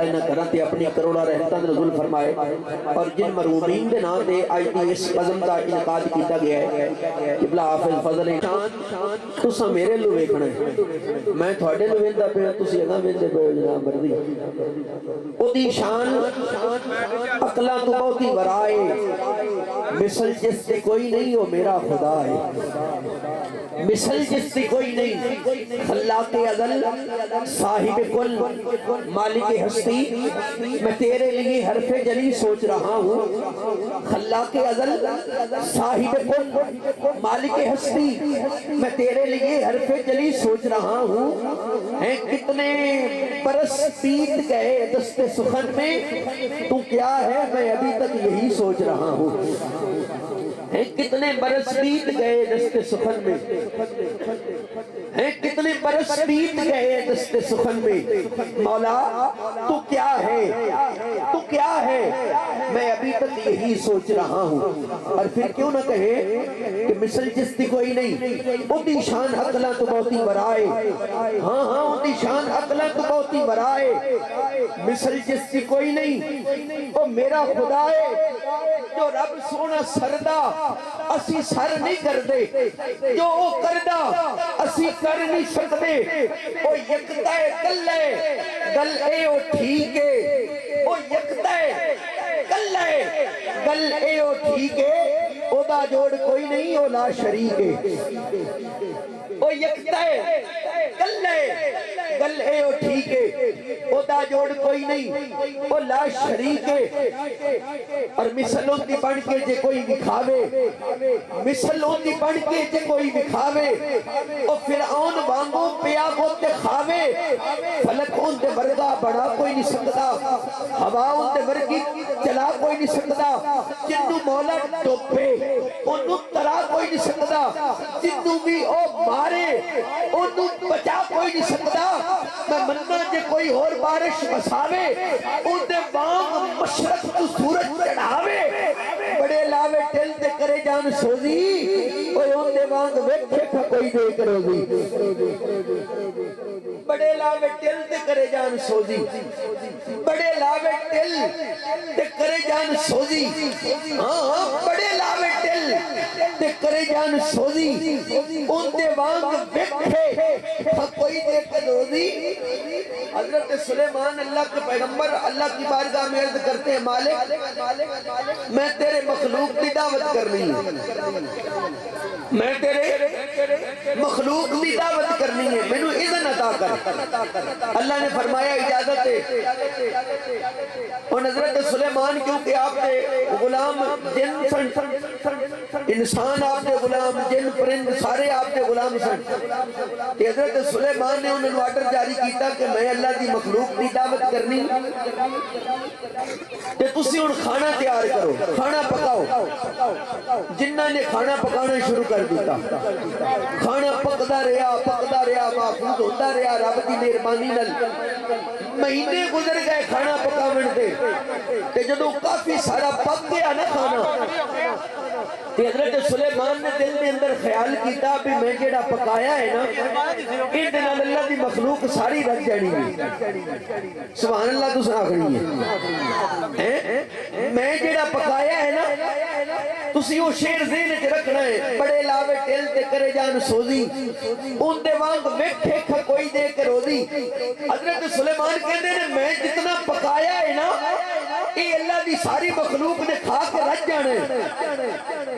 اللہ انہاں گھراں تے اپنی کروڑا رحمتاں نزول فرمائے اور جن مرحومین دے نام تے اج دی اس قدم دا انعقاد کیتا گیا ہے قبلہ حافظ فضل شان تساں میرے لو ویکھنا ہے میں تھوڑے لو ویندا پیا تسی اگاں ویندے پئے ہو جناب مرضی او دی شان عقلاں تو بہت ہی ورائے مثل جس سے کوئی نہیں ہو میرا خدا ہے مثل جس سے کوئی نہیں خلاق ازل صاحب کل مالک ہستی میں تیرے لیے حرف جلی سوچ رہا ہوں خلاق ازل صاحب کل مالک ہستی میں تیرے لیے حرف جلی سوچ رہا ہوں ہیں کتنے برس بیت گئے دست سخن میں تو کیا ہے میں ابھی تک یہی سوچ رہا ہوں ہیں کتنے برس بیت گئے دست سخن میں ہیں کتنے برس بیت گئے دست سخن میں مولا تو کیا ہے میں ابھی تک یہی سوچ رہا ہوں اور پھر کیوں نہ کہے کہ مثل جس کی کوئی نہیں ان دی شان عقلاں تو بہت ہی ورائے ہاں ان دی شان عقلاں تو بہت ہی ورائے مثل جس کی کوئی نہیں وہ میرا خدا ہے جو رب سونا سردا اسی سر نہیں کر دے جو وہ کردہ اسی کر نہیں سکتے وہ یکتا ہے گل اے او ٹھیک ہے وہ یکتا ہے گل اے او ٹھیک ہے او دا جوڑ کوئی نہیں او لا شریک ہے وہ یکتا ہے گل اے او ٹھیک ہے او دا جوڑ کوئی نہیں او لا شریک ہے اور مثلوں دی بن کے جے کوئی دکھاوے مثلوں دی بن کے جے کوئی دکھاوے او فرعون وانگوں پیا گوتے کھاوے فلک ان دے ورگا بڑا کوئی نہیں سکتا ہوا ان دے ورگی چلا کوئی نہیں سکتا جنو مولا ڈوبے انو ترا کوئی نہیں سکتا جنو بھی او مارے انو بچا کوئی نہیں سکتا میں مننا جے کوئی اور بارش بساوے ان دے وانگ مشرق تو سورج چڑھاوے بڑے لاوے ٹل دے کرے جان سوزی اوہ ان دے وانگ ویکھے تھا کوئی دیکھ روزی بڑے لاوے ٹل دے کرے جان سوزی بڑے لاوے ٹل دے کرے جان سوزی ہاں بڑے لاوے ٹل دے کرے جان سوزی ان دے وانگ ویکھے تھا کوئی دیکھ روزی حضرت سلیمان اللہ کے پیغمبر اللہ کی بارگاہ میں عرض کرتے ہیں مالک میں تیرے مخلوق کی دعوت کرنی ہے میں تیرے مخلوق کی دعوت کرنی ہے میں نے اذن عطا کر اللہ نے فرمایا اجازت ہے اور حضرت سلیمان کیونکہ آپ نے غلام جن انسان آپ نے غلام جن پرند سارے آپ نے غلام سن کہ حضرت سلیمان نے انہوں آرڈر جاری کیتا کہ میں اللہ دی مخلوق دی دعوت کرنی کہ تسی ان کھانا تیار کرو کھانا پکاؤ جنہ نے کھانا پکانا شروع کر دیتا کھانا پکدا رہا محفوظ ہوتا رہا رب دی مہربانی نال مہینے گزر گئے کھانا پکاون دے کہ جدوں کافی سارا پک گیا نا کھانا کہ حضرت سلیمان نے دل دے اندر خیال کیتا بھی میں جیڑا پکایا ہے نا ان دن اللہ دی مخلوق ساری رکھ جانی ہے سبحان اللہ تو سناکھنی ہے میں جیڑا پکایا ہے نا تسی وہ شیر ذہن چ رکھنا ہے بڑے لاوے ٹل تے کرے جان سوزی ان دے وانگ ویکھے کھا کوئی دے کے روزی حضرت سلیمان کہتے ہیں میں جتنا پکایا ہے نا یہ اللہ دی ساری مخلوق نے کھا کے رکھ جانے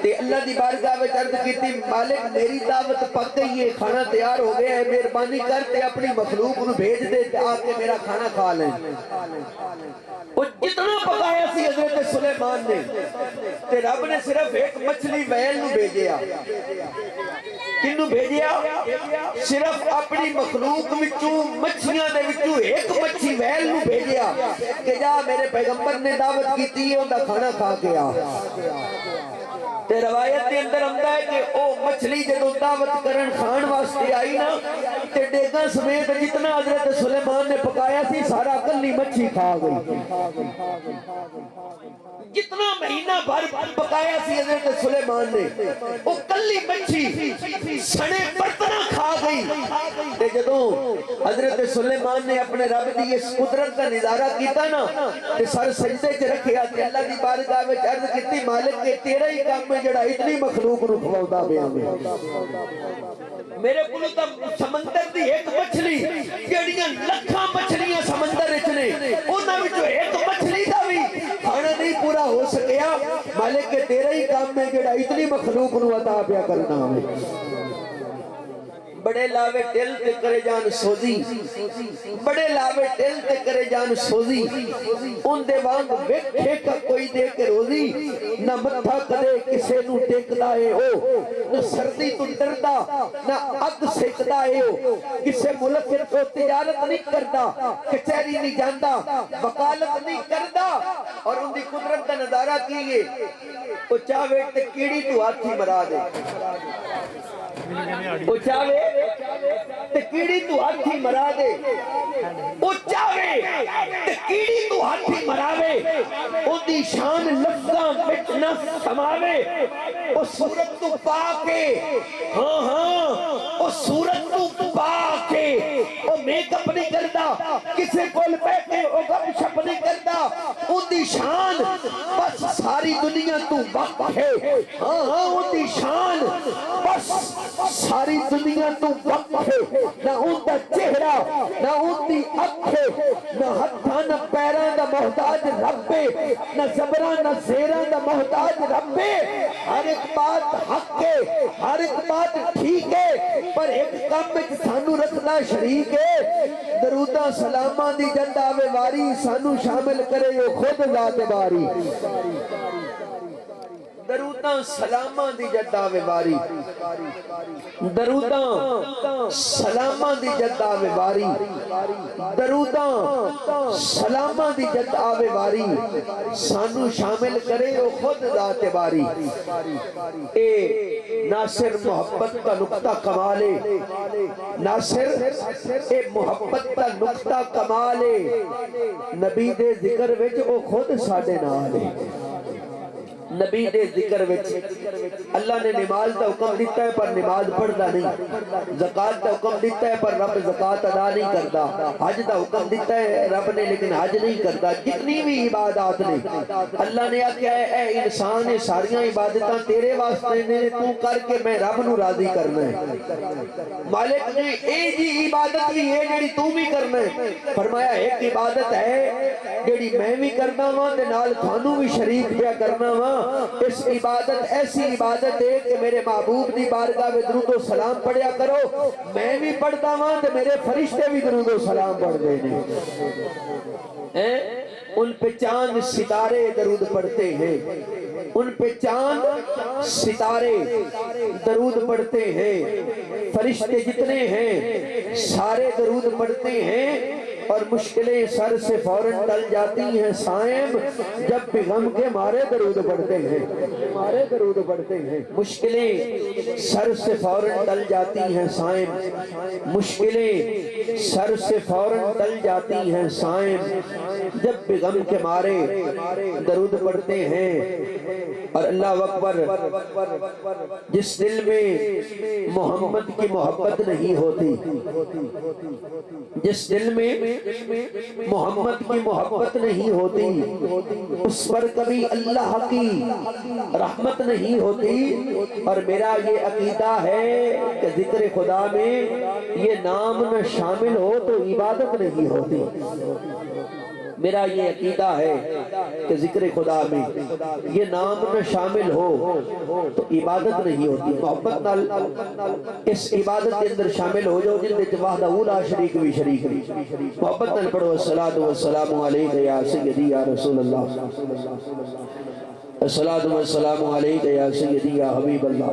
تے اللہ دی بارگاہ میں عرض کیتی مالک میری دعوت پک گئی ہے کھانا تیار ہو گیا ہے مہربانی کرتے اپنی مخلوق کو بھیج دے آ کے میرا کھانا کھا لیں وہ جتنا پکایا سی حضرت سلیمان نے تے رب نے صرف ایک مچھلی ویل نو بھیجیا کنو بھیجیا صرف اپنی مخلوق وچوں مچھلیاں دے وچوں ایک مچھی ویل نو بھیجیا کہ جا میرے پیغمبر نے دعوت کیتی ہے ان دا کھانا کھا کے آ تے روایت کے اندر آتا ہے کہ او مچھلی جدوں دعوت کرن کھان واسطے آئی نا تے ڈیگاں سمیت جتنا حضرت سلیمان نے پکایا سی سارا کلی مچھی کھا گئی. جتنا مہینہ بھر پکایا سی حضرت سلیمان نے وہ کلی مچھی سنے برتنہ کھا گئی. تے جدوں حضرت سلیمان نے اپنے رب دی اس قدرت کا نظارہ کیتا نا تے سر سجدے چ رکھیا تے اللہ دی بارگاہ وچ عرض کیتی مالک کے تیرا ہی کام ہے جڑا اتنی مخلوق نو کھواوندا پیا میں. میرے کول تا سمندر دی ایک مچھلی جڑیاں لکھاں مچھلیاں سمندر وچ نے انہاں وچوں ایک مچھلی دا وی کھانا نہیں پورا ہو سکیا. مالک کے تیرا ہی کام ہے جڑا اتنی مخلوق نو عطا پیا کرنا ہے. بڑے لاوے دل تے کرے جان سوزی بڑے لاوے دل تے کرے جان سوزی ان دے وانگ ویکھے کا کوئی دے کے روزی نہ متھا کدے کسے نو ٹیکدا اے او نہ سردی تو ڈردا نہ اگ سیکدا اے او کسے ملک تو تجارت نہیں کردا کچہری نہیں جاندا وکالت نہیں کردا اور ان دی قدرت کا نظارہ کیے او چاہے تے کیڑی تو ہاتھی مرا دے او چاہے تے کیڑی تو ہاتھی مرا دے او چاہے تے کیڑی تو ہاتھی مراوے او دی شان لفظاں وچ نہ سماوے او صورت تو پا کے ہاں ہاں او صورت تو پا کے او میک اپ نہیں کردا کسے کول بیٹھے او گپ شپ نہیں کردا او دی شان بس ساری دنیا تو وقت ہے ہاں ہاں او دی شان بس ساری دنیا تو وقت ہے نہ ان دا چہرہ نہ ان دی اکھے نہ ہتھاں نہ پیران دا محتاج ربے نہ زبران نہ زیران دا محتاج ربے. ہر ایک بات حق ہے ہر ایک بات ٹھیک ہے پر ایک کام میں سانو رکھنا شریک ہے. درودہ سلامہ دی جد آوے واری سانو شامل کرے یہ خود ذات باری. درودہ سلامہ دی جد آوے واری درودہ سلامہ دی جد آوے واری درودہ سلامہ دی جد آوے واری سانو شامل کرے وہ خود ذات باری. اے ناصر محبت کا نقطہ کمالے ناصر اے محبت کا نقطہ کمالے نبی دے ذکر وچ وہ خود ساڑے نالے. نبی دے ذکر وچ اللہ نے نماز دا حکم دیتا ہے پر نماز پڑھدا نہیں زکات دا حکم دیتا ہے پر رب زکات ادا نہیں کردا حج دا حکم دیتا ہے رب نے لیکن حج نہیں کردا. جتنی بھی عبادات نے اللہ نے کہا ہے اے انسان یہ ساریاں عبادتاں تیرے واسطے نے تو کر کے میں رب نو راضی کرنا ہے. مالک نے اے جی عبادت بھی ہے جڑی تو بھی کرنا ہے. فرمایا ایک عبادت ہے جڑی میں بھی کرنا ہاں تے نال تھانوں بھی شریک پیا کرنا ہاں. اس عبادت ایسی عبادت ہے کہ میرے محبوب دی بارگاہ میں درود و سلام پڑھیا کرو. میں بھی پڑھتا ہوں تو میرے فرشتے بھی درود و سلام پڑھ دینے. ان پہ چاند ستارے درود پڑھتے ہیں ان پہ چاند ستارے درود پڑھتے ہیں. فرشتے جتنے ہیں سارے درود پڑھتے ہیں اور مشکلیں سر سے فوراً ٹل جاتی ہیں سائم جب بھی غم کے مارے درود پڑھتے ہیں مارے درود پڑھتے ہیں. مشکلیں سر سے فوراً ٹل جاتی ہیں سائم مشکلیں سر سے فوراً ٹل جاتی ہیں سائم جب بھی غم کے مارے درود پڑھتے ہیں. اور اللہ اکبر جس دل میں محمد کی محبت نہیں ہوتی جس دل میں محمد کی محبت نہیں ہوتی اس پر کبھی اللہ کی رحمت نہیں ہوتی. اور میرا یہ عقیدہ ہے کہ ذکر خدا میں یہ نام نہ شامل ہو تو عبادت نہیں ہوتی. میرا یہ عقیدہ ہے کہ ذکر خدا میں یہ نام نہ شامل ہو تو عبادت نہیں ہوتی. محبت نال اس عبادت کے اندر شامل ہو جاؤ جن میں وحدہ لا شریک بھی شریک محبت نال پڑھو الصلاۃ والسلام علیک یا سیدی یا رسول اللہ الصلاۃ والسلام علیک یا سیدی یا حبیب اللہ.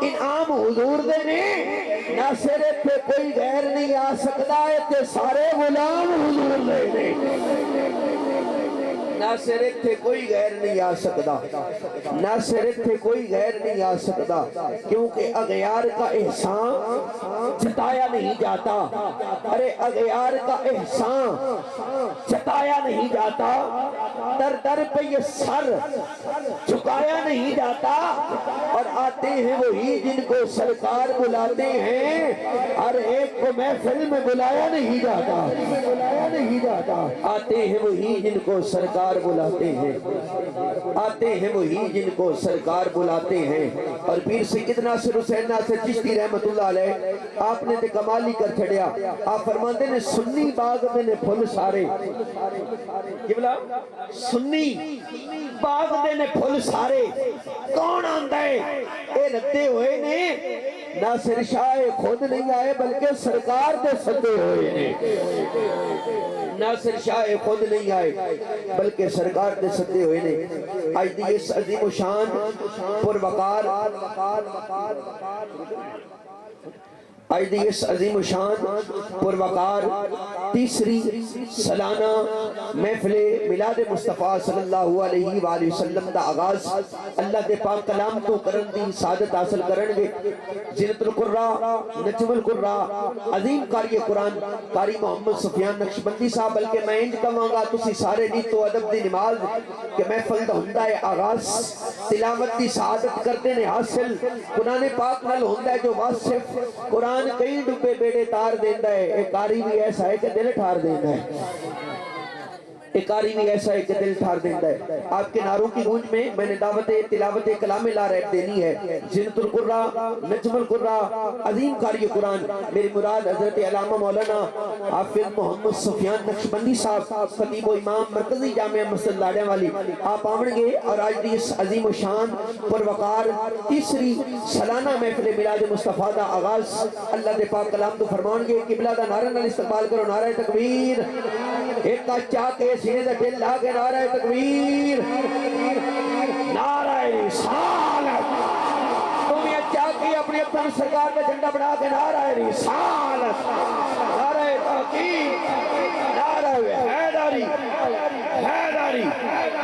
انعام حضور دے نے نہ سرے پہ کوئی غیر نہیں آ سکتا ہے تے سارے غلام حضور دے نے نہ سرے تھے کوئی غیر نہیں آ سکتا نہ سرے تھے کوئی غیر نہیں آ سکتا کیونکہ اغیار کا احسان جتایا نہیں جاتا ارے اغیار کا احسان جتایا نہیں جاتا در در پہ یہ سر جھکایا نہیں جاتا اور آتے ہیں وہی جن کو سرکار بلاتے ہیں ہر ایک کو محفل میں بلایا نہیں جاتا آتے ہیں وہی جن کو سرکار بلاتے ہیں آتے ہیں وہی جن کو سرکار بلاتے ہیں اور پیر سید ناصر حسین ناصر چشتی رحمت اللہ علیہ آپ نے تے کمالی کر چھڑیا آپ فرماندے نے سنی باغ میں نے پھل سارے یہ بلا سنی باغ دے نے پھل سارے کون آندہ ہے اے رتے ہوئے نے ناصر شاہ خود نہیں آئے بلکہ سرکار دے صدے ہوئے نے ناصر شاہ خود نہیں آئے بلکہ سرکار دے صدے ہوئے نے آج دی اس عظیم و شان پر وقار آج دی اس عظیم و شان پر وقار تیسری سالانہ محفل میلاد مصطفیٰ صلی اللہ علیہ وآلہ وسلم دا آغاز اللہ دے پاک کلام تو کرن دی سعادت حاصل کرن گے زینت القرآ نجم القرآ عظیم قاری قرآن قاری محمد سفیان نقشبندی صاحب بلکہ میں انج کہاں گا تسی سارے نیت و ادب دی نماز کہ محفل دا ہندہ ہے آغاز تلاوت دی سعادت کرتے نے حاصل قرآن پاک نل ہندہ ہے جو واصف قرآن کئی ڈبے بیڑے تار دیندہ ہے ایک قاری بھی ایسا ہے کہ دل ٹھار دیندہ ہے ایک قاری بھی ایسا ہے کہ دل ٹھار دیندہ ہے آپ کے نعروں کی گونج میں نے دعوت تلاوت کلام لا رہے دینی ہے زینت القرآ نجم القرآ عظیم قاری قرآن میری مراد حضرت علامہ مولانا حافظ محمد سفیان نقشبندی صاحب خطیب و امام مرکزی جامعہ مسجد لاڑیاں والی آپ آمن گے اور آج دی اس عظیم و شان پر وقار تیسری سالانہ محفل میلاد مصطفیٰ دا آغاز اللہ دے پاک کلام تو فرمان گے قبلہ دا نعرہ نال استقبال کرو نعرہ تکبیر ایک کا چاہ کے سینے دا دل لاغے نعرہ تکبیر نعرہ رسالت تم یہ چاہ کے اپنی اپنی سرکار کا جھنڈا بنا کے نعرہ رسالت نعرہ تحقیق نعرہ حیدری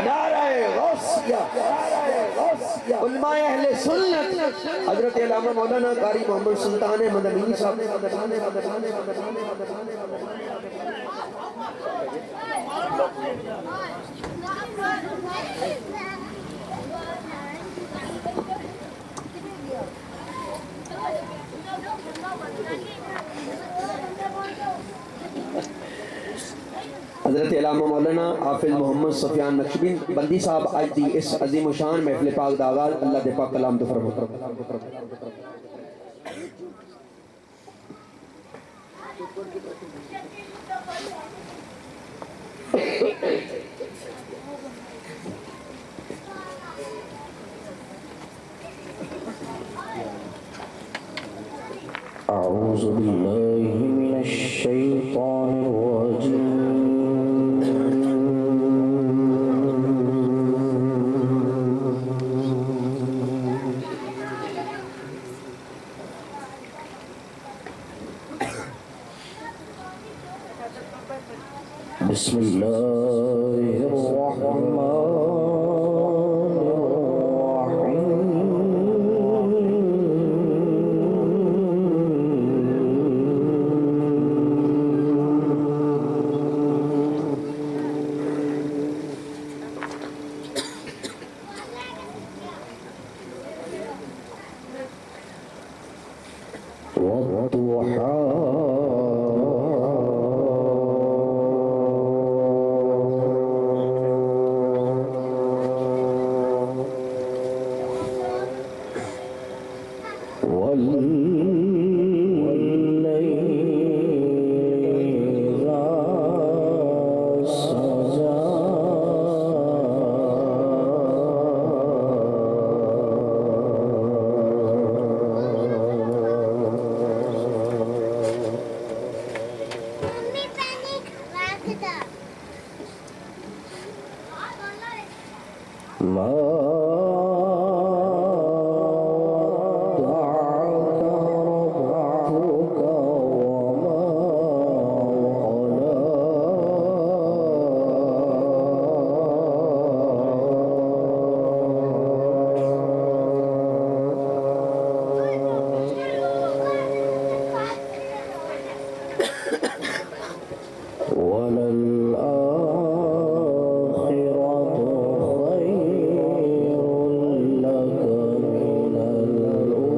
نعرہ غوثیہ علماء اہل سنت حضرت علامہ مولانا قاری محمد سلطان مدنی صاحب حضرت علامہ مولانا حافظ محمد سفیان نقشبندی صاحب آج دی اس عظیم و شان محفل پاک دا آغاز اللہ دے پاک کلام تو فرمو أعوذ بالله من الشيطان الرجيم بسم الله الرحمن ما ودعك ربك وما قلى وللآخرة خير لك من الأولى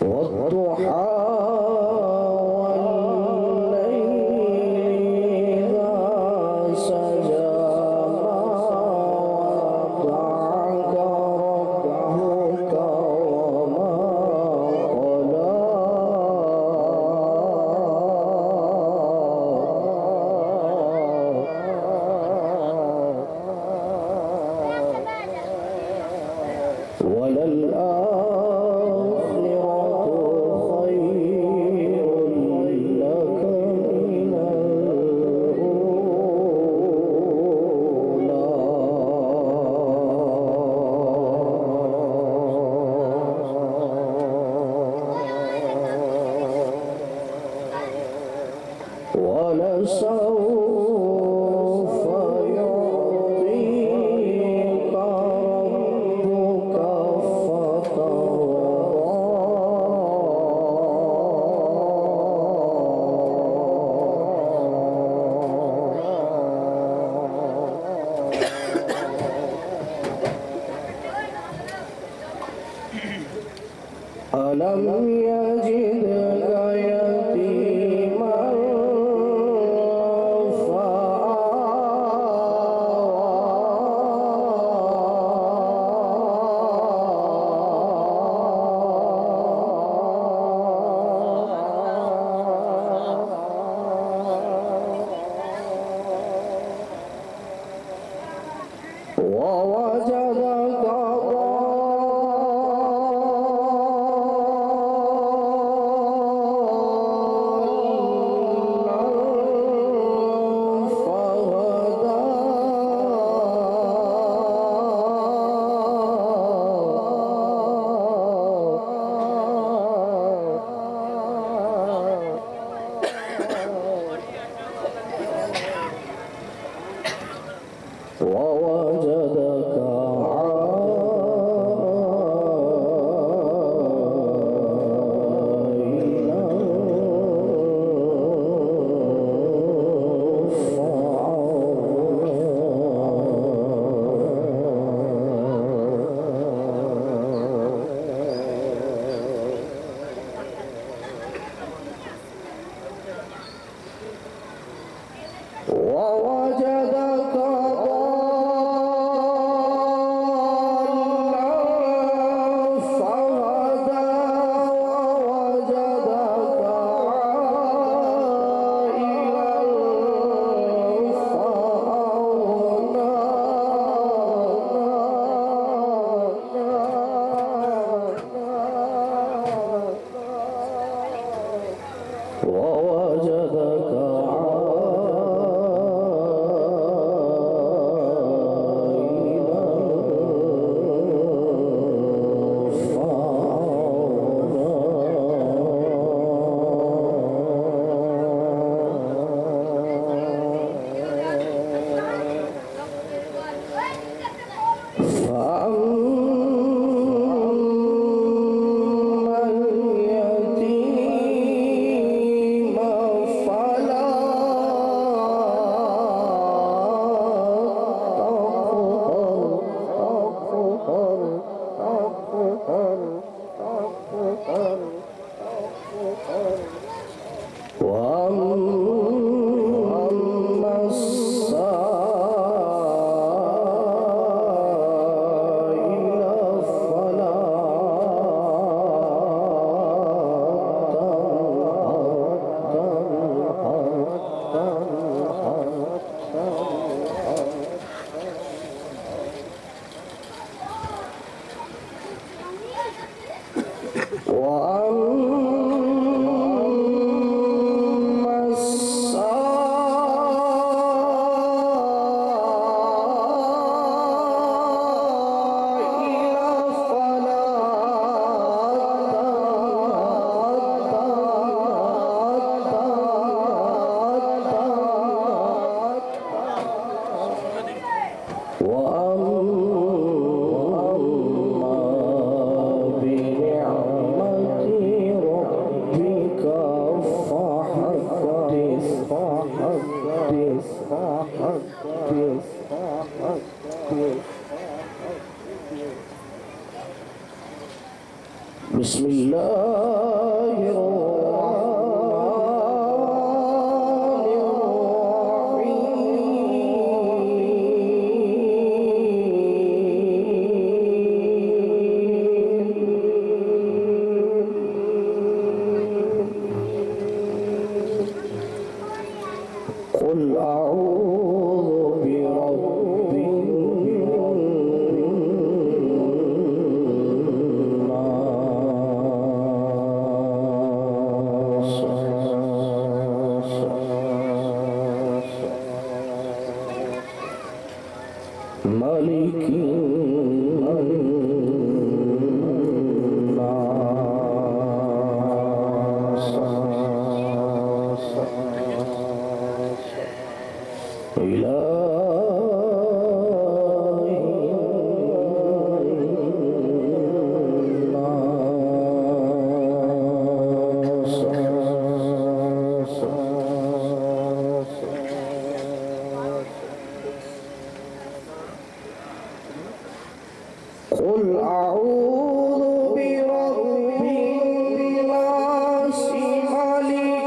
والضحى والليل إذا سجى ما ودعك ربك وما قلى وللآخرة خير لك من الأولى ولسوف يعطيك ربك ألم يجدك يتيما ووجدك ضالا فهدى ووجدك عائلا ووجدك ضالا فهدى ووجدك عائلا فأغنى ووجدك بسم الله قل أعوذ برب الناس مالك قل أعوذ برب الناس مالك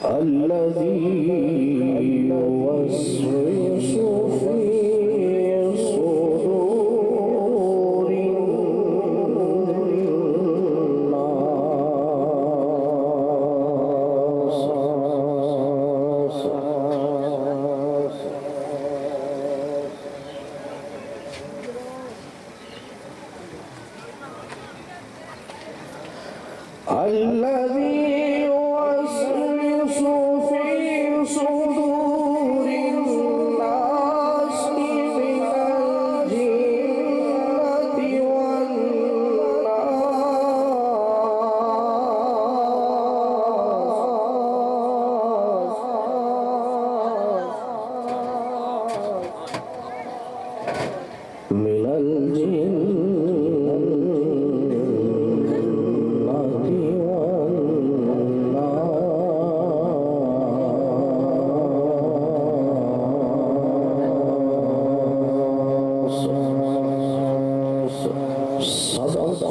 الناس إله الناس من شر الذي يوسوس في صدور الناس الذي يوسوس في صدور الناس من الجنة والناس من صدق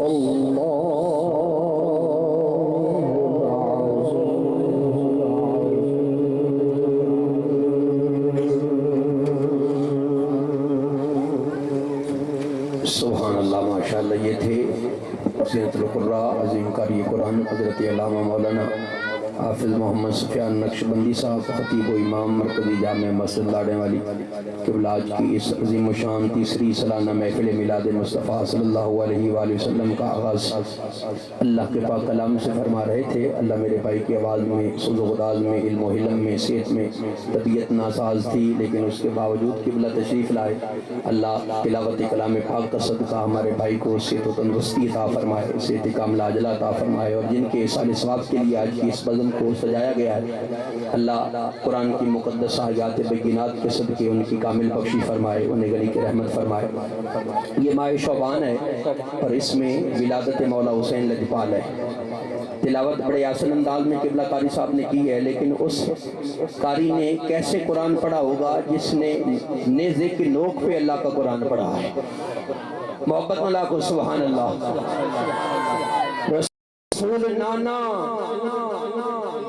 سبحان اللہ، ماشاءاللہ. یہ تھے زینت القراء عظیم قاری قرآن حضرت علامہ مولانا حافظ محمد سفیان نقشبندی صاحب، خطیب و امام مرکزی جامع مسجد لاڑے والی. قبلہ آج کی اس عظیم و شان تیسری سالانہ محفل میلاد مصطفیٰ صلی اللہ علیہ وآلہ وسلم کا آغاز اللہ کے پاک کلام سے فرما رہے تھے. اللہ میرے بھائی کی آواز میں، سوز و غداز میں، علم و حلم میں، صحت میں طبیعت ناساز تھی، لیکن اس کے باوجود قبلہ تشریف لائے. اللہ تلاوت کلام پاک کا صدقہ ہمارے بھائی کو صحت و تندرستی عطا فرمائے، صحت کاملہ عاجلہ عطا فرمائے، اور جن کے سال ثواب کے لیے آج کی اس بزم کو سجایا گیا ہے، اللہ قرآن کی مقدس آیات بینات کے صدقے ان کی کامل بخشی فرمائے، انہیں گلی کی رحمت فرمائے. یہ ماہ شعبان ہے اور اس میں ولادت مولا حسین لجپال ہے. تلاوت بڑے آسان انداز میں قبلہ قاری صاحب نے کی ہے، لیکن اس قاری نے کیسے قرآن پڑھا ہوگا جس نے نیزے کی نوک پہ اللہ کا قرآن پڑھا ہے. محبت اللہ کو سبحان اللہ. رسول نانا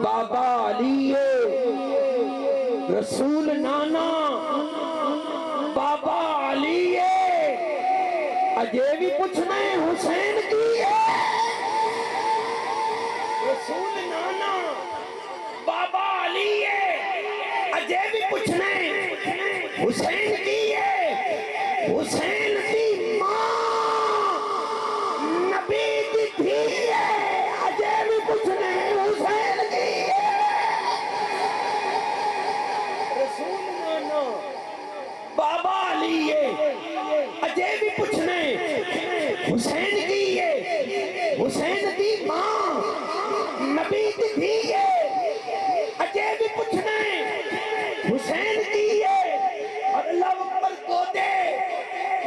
بابا علی، رسول نانا بابا علی، اجے بھی پوچھنا ہے حسین کی ہے. رسول نانا بابا علی ہے، اجے بھی پوچھنا ہے حسین کی ہے. حسین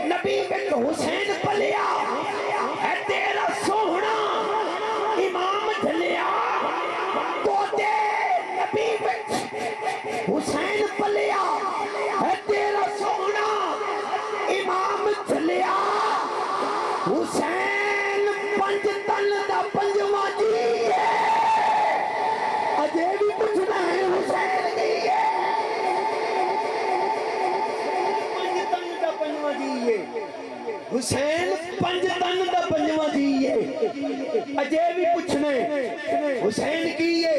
نبی بچ حسین پلیا ہے تیرا سوہنا امام جھلیا پوتے نبی بچ حسین پلیا ہے تیرا سوہنا امام جھلیا حسین پنج تن دا پنجواں جی ہے اجے بھی پوچھنا ہے حسین کی ہے پنج تن دا پنجواں جی ہے حسین پنج تن دا پنجواں جی ہے اجے بھی پوچھنے حسین کی ہے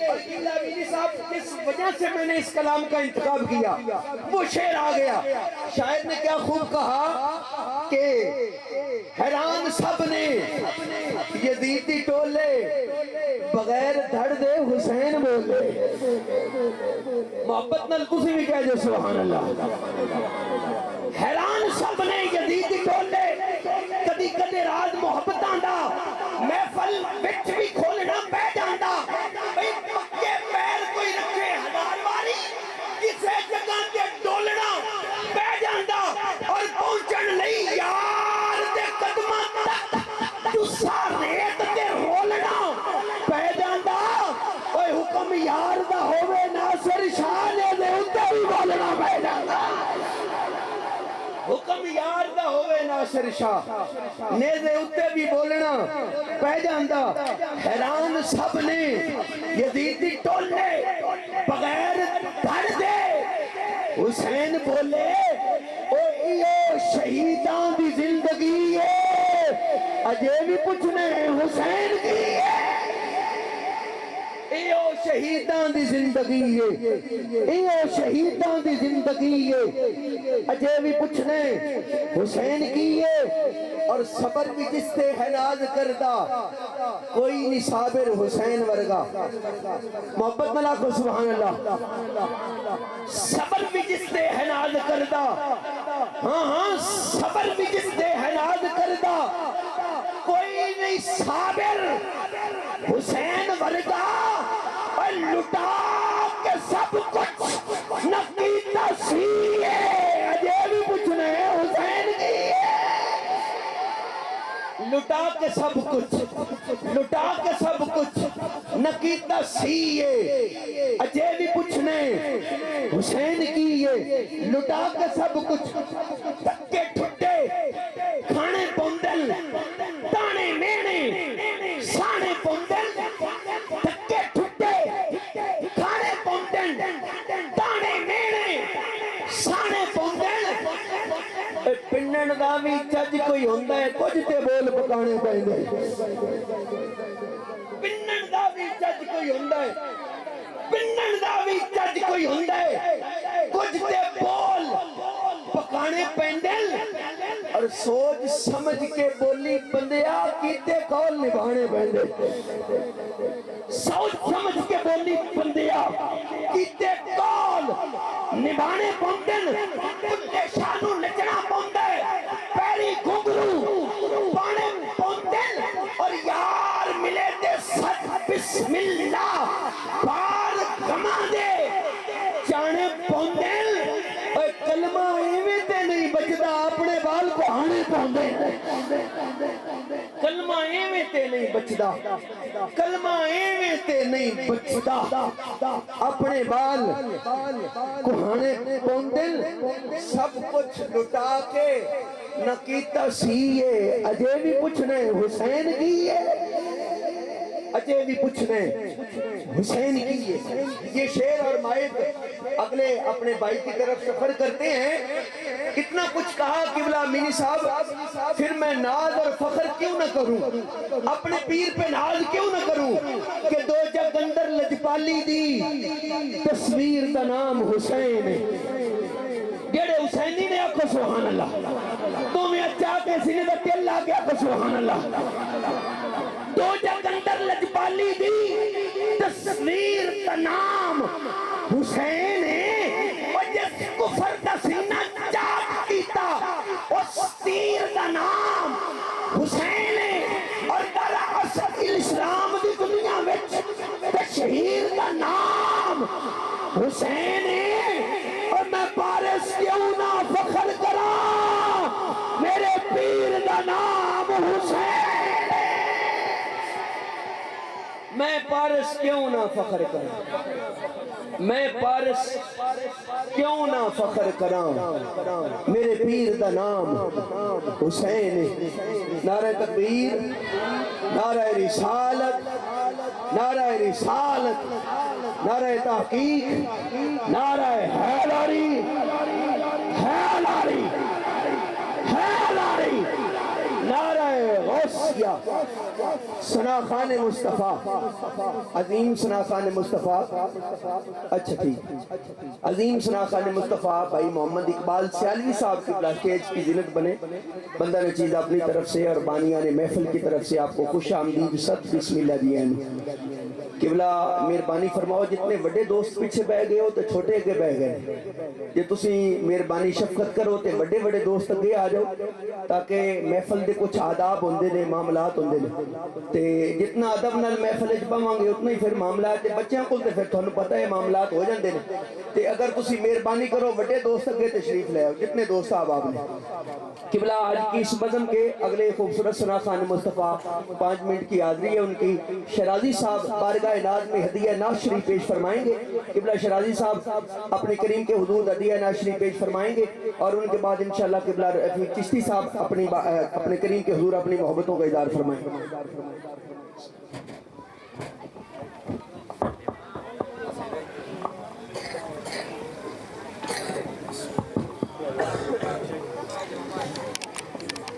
اور قبلہ بیلی صاحب جس وجہ سے میں نے اس کلام کا انتخاب کیا وہ شعر آ گیا شاعر نے کیا خوب کہا کہ حیران سب نے یزیدی ٹولے بغیر دھڑ دے حسین بولے محبت نال تسی بھی کہہ دے سبحان اللہ حیران سب نے یزیدی ٹولے کدی کدی راز محبتاں دا محفل وچ بھی کھولنا پہ جاندا بھئی پکے پیر کوئی رکھے ہزار باری کسے جگہ تے ڈولنا پہ جاندا اور پہنچن لئی یار دے قدماں تک تسا ریت تے رولنا پہ جاندا اوے حکم یار دا ہووے ناصر شاہ نے دے اُتے بھی بولنا پہ جاندا حکم یار دا ہوئے ناصر شاہ نیزے اتے بھی بولنا پہ جاندہ حیران سب نے یزیدی ٹولے بغیر دھڑ دے حسین بولے او ایو شہیدان دی زندگی ہے اجے بھی پوچھنے حسین کی ہے ایو شہیدان دی زندگی ہے ایو شہیدان دی زندگی ہے اجے بھی پوچھنے حسین کی ہے اور صبر بھی جس سے ہے ناز کردہ کوئی نہیں صابر حسین ورگا محبت ملا کو سبحان اللہ صبر بھی جس سے ہے ناز کردہ ہاں ہاں صبر بھی جس سے ہے ناز کردہ کوئی نہیں صابر حسین ورگا اور لٹا کے سب کچھ نقیدہ سی ہے اجے بھی پوچھنے حسین کی ہے لٹا کے سب کچھ نقیدہ سی ہے اجے بھی پوچھنے حسین کی ہے لٹا کے سب کچھ تکے ٹھٹے کھانے پوندل تانے مینے سانے پوندل تکے ٹھٹے کھانے پوندل تانے مینے سانے پوندل پنن دا بھی چج کوئی ہوندا ہے کچھ تے بول پکانے پیندے پنن دا بھی چج کوئی ہوندا ہے پنن دا بھی چج کوئی ہوندا ہے کچھ تے بول پکانے پیندے اور سوچ سمجھ کے بولی بندیا کیتے کول نبھانے پیندے سوچ سمجھ کے بولی بندیا کیتے کول نبھانے پوندن کتے شانو نچنا پوندے پیری گھنگرو پانے پوندن اور یار ملے دے صد بسم اللہ بار گما دے جانے پوندن اور کلمہ ایویں تے نہیں بچدا اپنے بال کو آنے پوندے کلمہ ایویں تے نہیں بچدا کلمہ ایویں تے نہیں بچدا اپنے بال کوہانے پوندل سب کچھ لٹا کے نقیدہ سیئے اجے بھی پوچھنے حسین کی ہے اجے بھی پوچھنے حسین کی ہے یہ شعر اور مائد اگلے اپنے بھائی کی طرف سفر کرتے ہیں اتنا کچھ کہا قبلہ امینی صاحب پھر میں ناز اور فخر کیوں نہ کروں اپنے پیر پہ ناز کیوں نہ کروں کہ دو جگ اندر لجپالی دی تصویر دا نام حسین ہے جیڑے حسینی نے آکھو سبحان اللہ تو میں اچھا کے سینے دا تیل آگے آکھو سبحان اللہ دو جگ اندر لجپالی دی تصویر دا نام حسین ہے اور جس کفر دا سینہ چاک کیتا اس تیر دا نام حسین ہے اور در اصل اسلام دی دنیا وچ تشہیر دا نام حسین ہے اور میں بارش کیوں نہ فخر کرا دا نام حسین میں پارس کیوں نہ فخر کراں میں پارس کیوں نہ فخر کراں میرے پیر دا نام حسین نعرہ تکبیر نعرہ رسالت نعرہ رسالت نعرہ تحقیق نعرہ حیدری حیدری حیدری نعرہ غوثیہ ثنا خان مصطفیٰ عظیم ثنا خان مصطفیٰ اچھا ٹھیک عظیم ثنا خان مصطفیٰ بھائی محمد اقبال سیالوی صاحب کی پلاسٹیج کی زینت بنے بندہ نے چیز اپنی طرف سے اور بانیان محفل کی طرف سے آپ کو خوش آمدید ست بسم اللہ دیئے ہیں قبلہ مہربانی فرماؤ جتنے بڑے دوست پیچھے بہ گئے ہو تو چھوٹے اگے بہ گئے یہ تسی مہربانی شفقت کرو تے بڑے بڑے دوست اگے آ جاؤ تاکہ محفل دے کچھ آداب ہوندے نے معاملات ہوندے نے تے جتنا ادب نال محفل وچ پاواں گے اتنا ہی پھر معاملات تے بچیاں کول تے پھر تھانوں پتہ ہے معاملات ہو جاندے نے تے اگر تسی مہربانی کرو بڑے دوست اگے تشریف لے آؤ جتنے دوست احباب نے قبلہ آج کی اس بزم کے اگلے خوبصورت ثنا خان مصطفیٰ 5 منٹ کی حاضری ہے ان کی شرازی صاحب بارگاہ ناز میں ہدیہ ناز شریف پیش فرمائیں گے قبلہ شرازی صاحب اپنے کریم کے حضور ہدیہ ناز شریف پیش فرمائیں گے اور ان کے بعد انشاءاللہ قبلہ رفیق چشتی صاحب اپنے کریم کے حضور اپنی محبتوں کا اظہار فرمائیں گے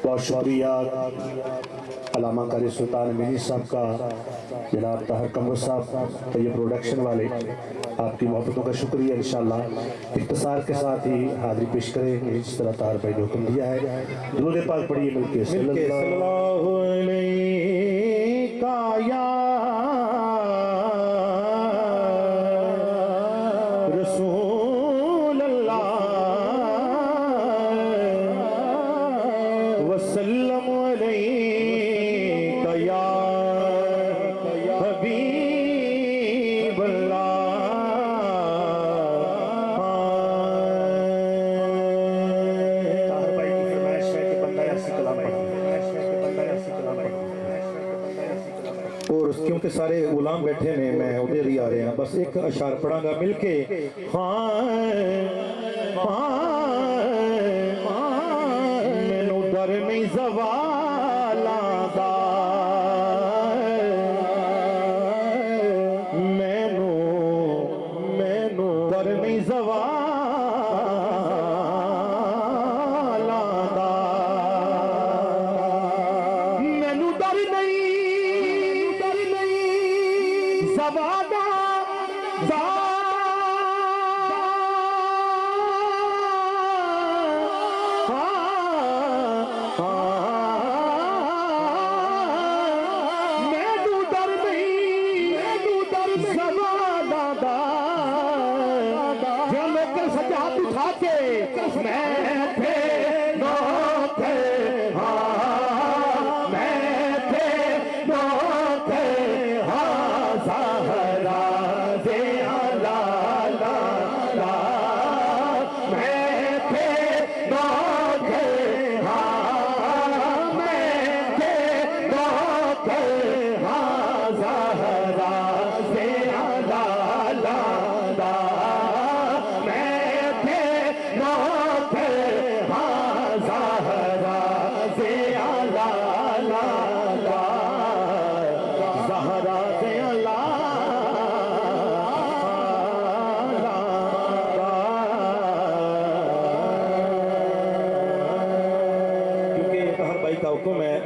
بہت شکریہ علامہ قاری سلطان مینی صاحب کا جناب طاہر قمر صاحب یہ پروڈکشن والے آپ کی محبتوں کا شکریہ انشاءاللہ اختصار کے ساتھ ہی حاضری پیش کریں گے جس طرح طاہر بھائی نے حکم دیا ہے درود پاک پڑھیے مل کے صلی اللہ علیہ یا رسول اللہ وسلم علیک یا حبیب اللہ طاہر بھائی کی فرمائش ہے کہ بندہ ایسی کلام اور کیونکہ سارے غلام بیٹھے ہیں میں ادھر ہی آ رہے ہیں بس ایک اشعار پڑھاں گا مل کے مینوں ڈر نہیں زوالاں دا مینوں ڈر نہیں زوالاں دا مینوں ڈر نہیں زوالاں دا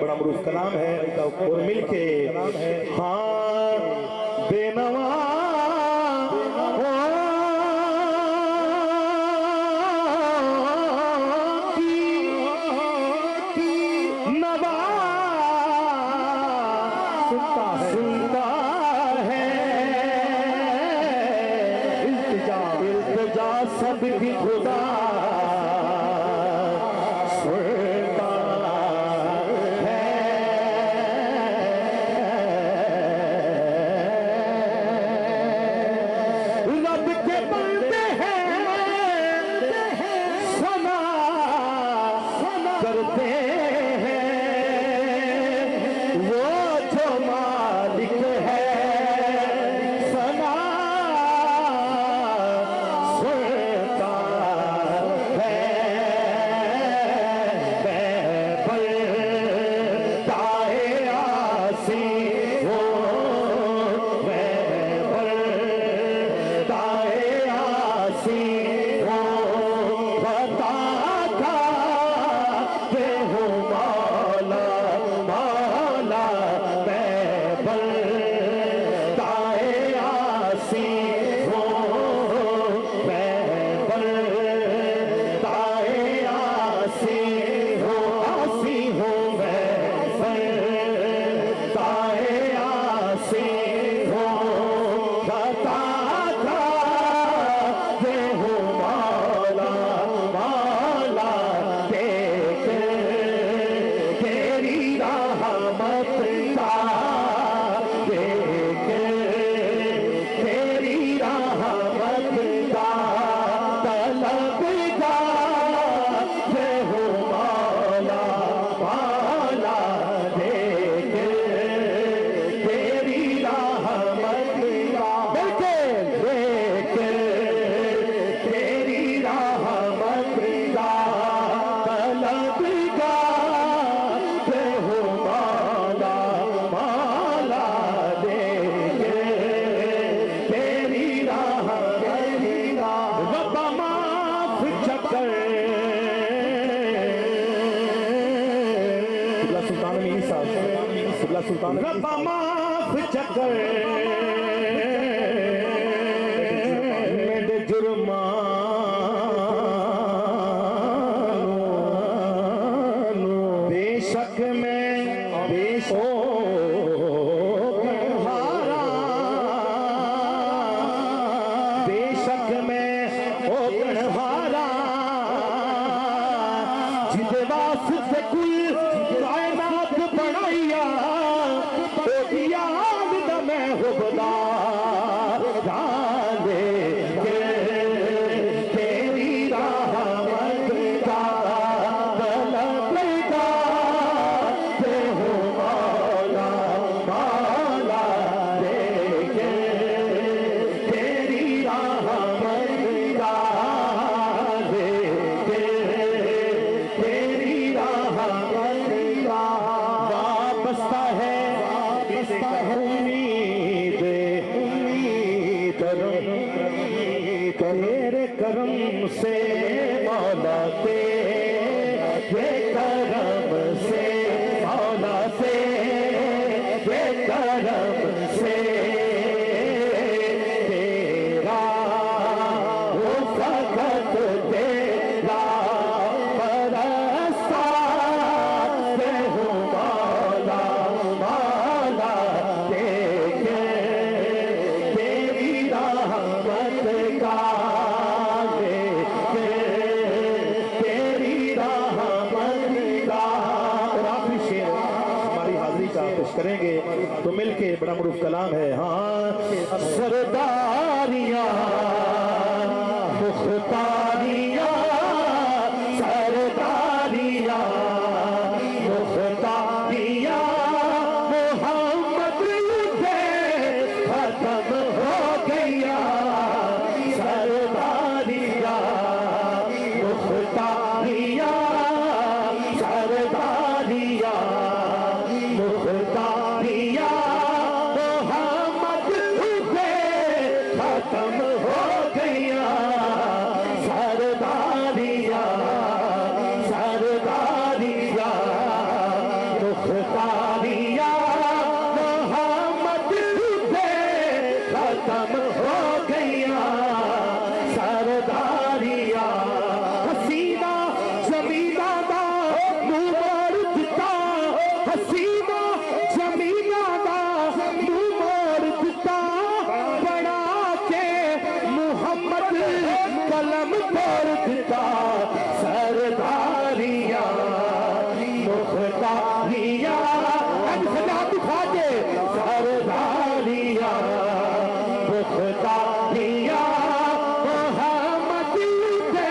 بڑا معروف کلام ہے اور مل کے ہاں بے نوا نوا سنتا ہے التجا سب کی خدا کرتے ہیں قبلہ سلطان امین صاحب قبلہ سلطان ربا معاف چکر میرے جرمانو بے شک میں بے ہارا بے شک میں او ہارا جدے واسطے کل کائنات بنائیا او یاد دا میں ہو بدا جانے کے تیری رحمت کا طلب کا تے ہو مولا مولا دیکھے تیری رحمت کا دیکھے تیری رحمت کا وابستہ ہے امید تیرے کرم سے مولا تیرے کرم سے مولا تیرے کرم سے تیرا وہ فقط تیرا پرستار ہوں مولا مولا دیکھے تیری رحمت کا دیکھے تیری رحمت کا اور آخری شعر ہماری حاضری کا پیش کریں گے تو مل کے بڑا معروف کلام ہے ہاں سرداریاں مختاریاں سرداریاں مختاریاں محمد سے ختم ہو گیا سرداریاں مختاریاں سرداریاں مختاریاں محمد سے ختم ہو گیا سرداریاں سرداریاں مختاریاں محمد سے ختم ہو گیا سرداریاں حسینہ زمینہ دا منہ موڑ دتا حسینہ زمینہ دا منہ موڑ دتا بڑا کے محمد قلم توڑ دتا سرداریاں مختاریاں سجا دکھا دے سرداریاں مختاریاں محمد سے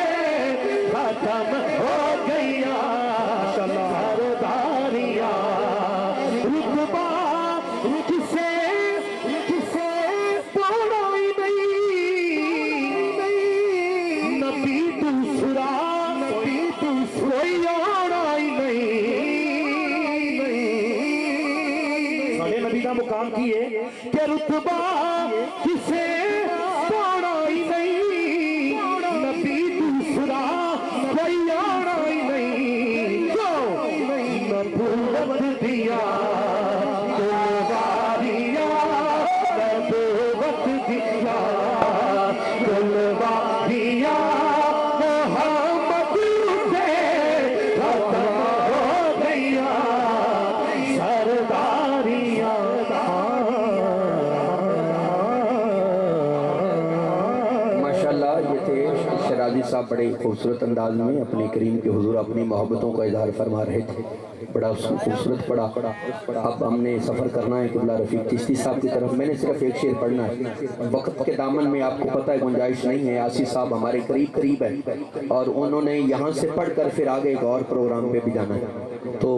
ختم ہو گیا سرداریاں رتبہ کسے پڑھا ہی نہیں نبی دوسرا کوئی آنا ہی نہیں سارے نبی کا مقام کیے کہ رتبہ کسے پڑھا ہی نہیں نبی دوسرا کوئی آنا ہی نہیں نبوت دیا تلواریاں نبوت دیا تلواریاں محمد سے ختم ہو گیا سرداریاں ماشاءاللہ یہ تھے شرازی صاحب بڑے خوبصورت انداز میں اپنے کریم کے حضور اپنی محبتوں کا اظہار فرما رہے تھے بڑا خوبصورت پڑا اب ہم نے سفر کرنا ہے قبلہ رفیق چشتی صاحب کی طرف میں نے صرف ایک شعر پڑھنا ہے وقت کے دامن میں آپ کو پتہ ہے گنجائش نہیں ہے آسی صاحب ہمارے قریب ہے اور انہوں نے یہاں سے پڑھ کر پھر آگے ایک اور پروگرام پہ بھی جانا ہے تو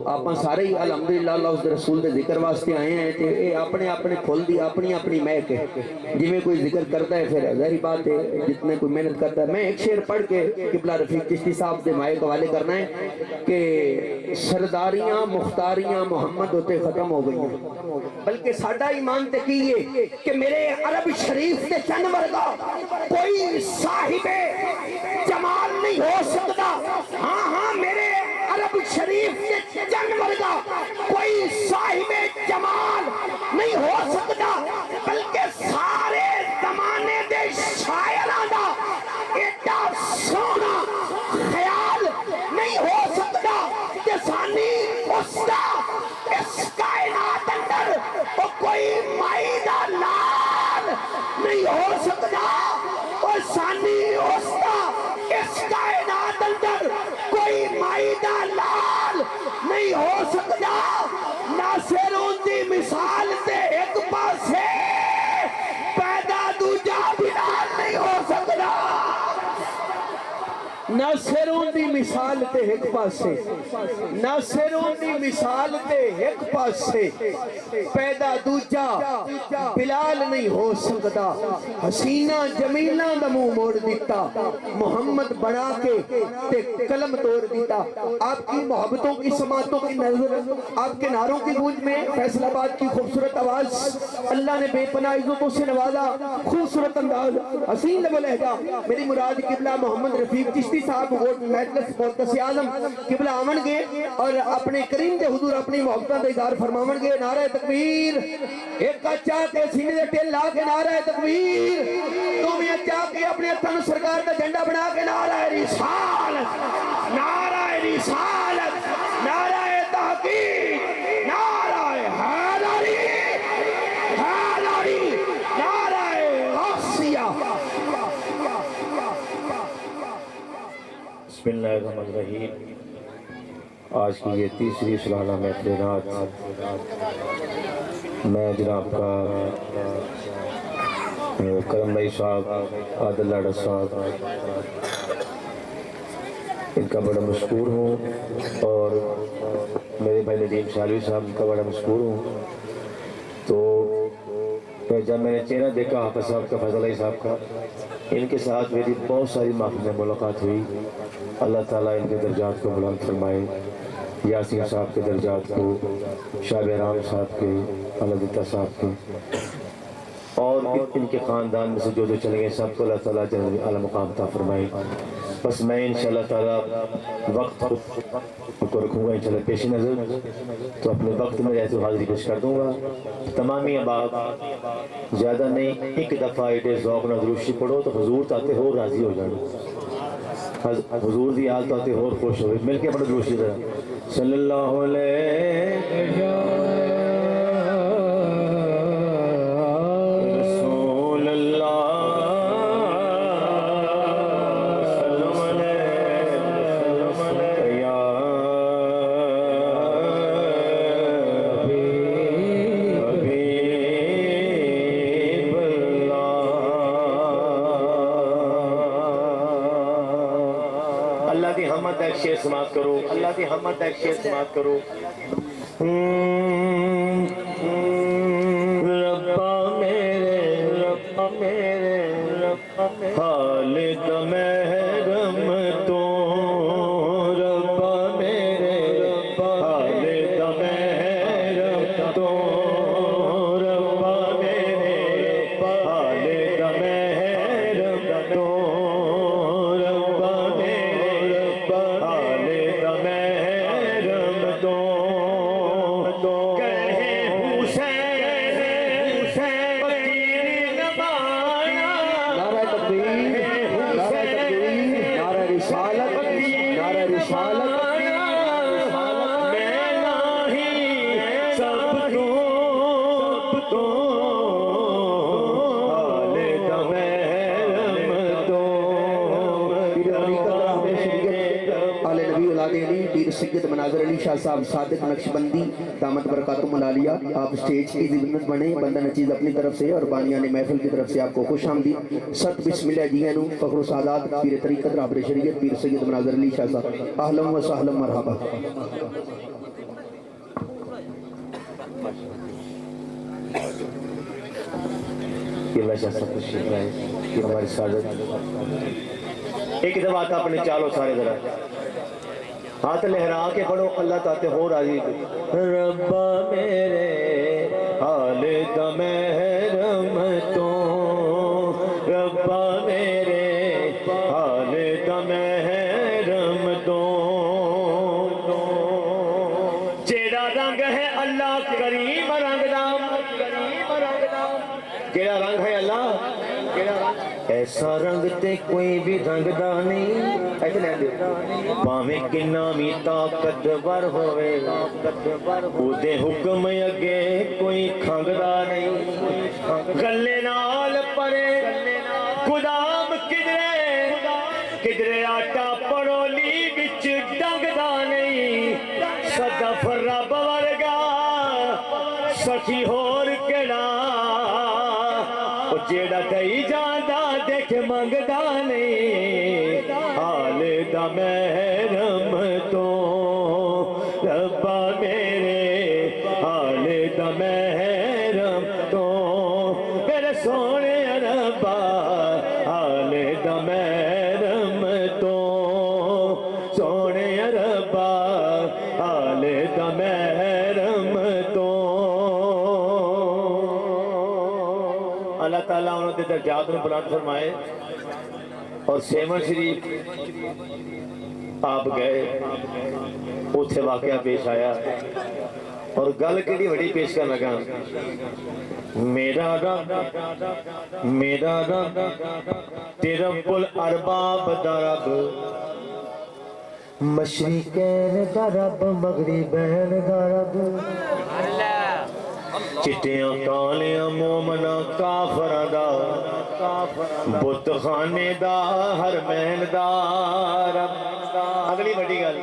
آپ سارے ہی الحمدللہ اللہ اس رسول دے ذکر واسطے آئے ہیں تے اے اپنے کھول دی اپنی مہک ہے جی میں کوئی ذکر کرتا ہے پھر ظاہری بات ہے جتنے کوئی محنت کرتا ہے میں ایک شعر پڑھ کے قبلہ رفیق چشتی صاحب دے مائے کے حوالے کرنا ہے کہ سرداریاں مختاریاں محمد ہوتے ختم ہو گئی ہیں بلکہ ساڈا ایمان تے کیے کہ میرے عرب شریف کے چند ورگا کوئی صاحب جمال نہیں ہو سکتا ہاں میرے عرب عرب شریف کے جن ورگا کوئی صاحب جمال نہیں ہو سکتا، بلکہ سارے زمانے دے شاعراں دا ایڈا سونا خیال نہیں ہو سکتا کہ سانی اس دا اس کائنات اندر وہ کوئی مائی دا لال نہیں ہو سکتا، اور سانی اس دا اس کائنات اندر کوئی مائی دا لال نہیں ہو سکتا۔ ناصرون دی مثال تے ایک پاسے پیدا دوجا بلال نہیں ہو سکتا۔ ناصرون دی مثال تے ایک پاسے، ناصرون دی مثال تے ایک پاسے پیدا دوجا بلال نہیں ہو سکتا۔ حسینہ جمیلہ دا منہ موڑ دیتا، محمد بنا کے تے قلم توڑ دیتا۔ آپ کی محبتوں کی سماعتوں کی نظر، آپ کے نعروں کی گونج میں فیصل آباد کی خوبصورت آواز، اللہ نے بے پناہ عزتوں سے نوازا، خوبصورت انداز، حسین لب و لہجہ، میری مراد قبلہ محمد رفیق چشتی صاحب مجلس مرکزی اعظم قبلہ آمن گے اور اپنے کریم دے حضور اپنی محبتہ دے اظہار فرماون گے۔ نعرہ تکبیر، ایک کچا کے سینے دے ٹیل لا کے نعرہ تکبیر، تم یہ چاہ کے اپنے اتھن سرکار دا جھنڈا بنا کے نعرہ رسالت، نعرہ رسالت، نعرہ تحقیق، نعرہ حیدری، حیدری، نعرہ غوثیہ۔ بسم اللہ الرحمن الرحیم۔ آج کی یہ تیسری سالانہ محفل رات میں جناب کا کرم بھائی صاحب، عادل لاڈا صاحب، ان کا بڑا مشکور ہوں، اور میرے بھائی ندیم شالوی صاحب کا بڑا مشکور ہوں۔ تو جب میں نے چہرہ دیکھا حافظ صاحب کا، فضل علی صاحب کا، ان کے ساتھ میری بہت ساری محفل میں ملاقات ہوئی۔ اللہ تعالیٰ ان کے درجات کو بلند فرمائے، یاسین صاحب کے درجات کو، شاہ بہرام صاحب کے، اللہ دیتا صاحب کے، اور ان کے خاندان میں سے جو چلے گئے سب کو اللہ تعالیٰ جنت اعلیٰ مقام عطا فرمائے۔ بس میں انشاءاللہ تعالیٰ وقت کو رکھوں گا انشاءاللہ پیش نظر، تو اپنے وقت میں رہتے حاضری پیش کر دوں گا۔ تمامی احباب زیادہ نہیں، ایک دفعہ ایڈے ذوق نہ دروشی پڑھو تو حضور تاتے ہو راضی ہو جانا، حضور دی حال تاتے ہو خوش ہوئے، مل کے پڑھو دروشی ذرا، صلی اللہ علیہ شیر سماعت کرو، اللہ کی حمد ایک شیر سماعت کرو۔ ربا میرے، ربا میرے، ربا میرے، خالد محرم تو، ربا میرے، خالد محرم تو، ربا میرے، خالد محرم تو، سید مناظر علی شاہ صاحب صادق نقشبندی دامت برکاتم العالیہ، آپ سٹیج کی ذمت بنے، بندہ نچیز اپنی طرف سے اور بانیان محفل کی طرف سے آپ کو خوش آمدید۔ ست بسم اللہ جینو فخر و سعادات پیر طریقت رابر شریعت پیر سید مناظر علی شاہ صاحب، اہلم و سہلم مرحبا۔ یہ اللہ شاہ صاحب تشریف لائے، یہ ہماری سعادت۔ ایک دفعہ آتا اپنے چالو سارے ذرا ہاتھ لہرا کے پڑھو، اللہ تعالی ہو راضی۔ ربا میرے خالد محرم تو، ربا میرے خالد محرم تو، کیڑا رنگ ہے اللہ ایسا رنگ تے کوئی بھی رنگ دا نہیں ایسے لے دے پاویں کنا بھی طاقتور ہوئے او دے حکم اگے کوئی کھنگدا نہیں گلے نال پڑے گدام کدرے آٹا پڑولی بچ ڈنگدا نہیں صدف رب ورگا سخی ہور کیڑا او جیڑا دئی جاندا دیکھ منگدا نہیں حال دا محرم تو ربا میرے حال دا محرم تو میرے سونے ربا حال دا محرم تو سونے ربا حال دا محرم تو اللہ تعالیٰ انہوں نے درجات میں بلند فرمائے اور سیمن شریف آپ گئے اتھے واقعہ پیش آیا اور گل کیڑی بڑی پیش کر لگا میرا رب تیرا الارباب دا رب مشرقین دا رب مغربین دا رب چٹیاں کالیاں مومنا کافراں دا بت خانے دا حرمین دا رب اگلی بڑی گل